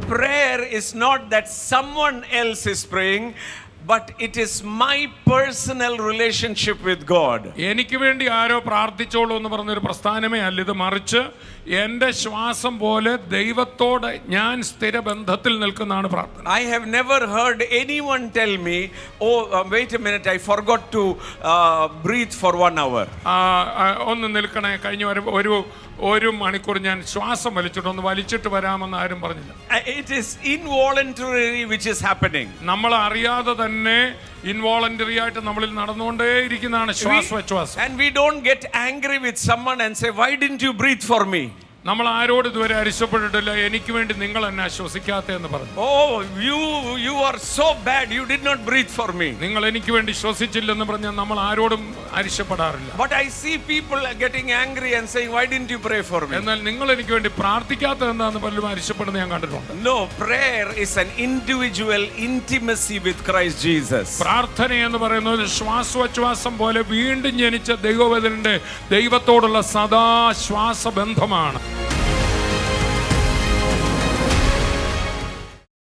prayer is not that someone else is praying, but it is my personal relationship with God. എനിക്ക് വേണ്ടി ആരോ പ്രാർത്ഥിച്ചോളൂ എന്ന് പറഞ്ഞൊരു പ്രസ്ഥാനമേ അല്ല ഇത്, മറിച്ച് എൻ്റെ ശ്വാസം പോലെ ദൈവത്തോട് ഞാൻ സ്ഥിര ബന്ധത്തിൽ നിൽക്കുന്നതാണ് പ്രാർത്ഥന. I have never heard anyone tell me, oh wait a minute, I forgot to breathe for 1 hour. ഒന്ന് നിൽക്കണേ, കഴിഞ്ഞ ഒരു മണിക്കൂർ ഞാൻ ശ്വാസം വലിച്ചിട്ടൊന്ന് വലിച്ചിട്ട് വരാമെന്ന് ആരും പറഞ്ഞില്ല. It is involuntary which is happening. നമ്മൾ അറിയാതെ തന്നെ ഇൻവോളണ്ടറി ആയിട്ട് നമ്മളിൽ നടന്നുകൊണ്ടേയിരിക്കുന്നതാണ് ശ്വാസോച്ഛ്വാസം. And we don't get angry with someone and say, why didn't you breathe for me? നമ്മൾ ആരോട് ഇതുവരെ അരിശപ്പെട്ടിട്ടില്ല, എനിക്ക് വേണ്ടി നിങ്ങൾ എന്നെ ശ്വസിക്കാത്തതെന്ന് പറഞ്ഞു. Oh, you are so bad, you did not breathe for me. നിങ്ങൾ എനിക്ക് വേണ്ടി ശ്വസിച്ചില്ലെന്ന് പറഞ്ഞാൽ നമ്മൾ ആരോടും അരിശപ്പെടാറില്ല. But I see people getting angry and saying, why didn't you pray for me? എന്നാൽ നിങ്ങൾ എനിക്ക് വേണ്ടി പ്രാർത്ഥിക്കാത്തത് എന്താണെന്ന് പലരും അരിശപ്പെടുന്നത് ഞാൻ കണ്ടിട്ടുണ്ട്. No, prayer is an individual intimacy with Christ Jesus. പ്രാർത്ഥന എന്ന് പറയുന്നത് ശ്വാസോച്ഛ്വാസം പോലെ വീണ്ടും ജനിച്ച ദൈവത്തോടുള്ള സദാ ശ്വാസബന്ധമാണ്.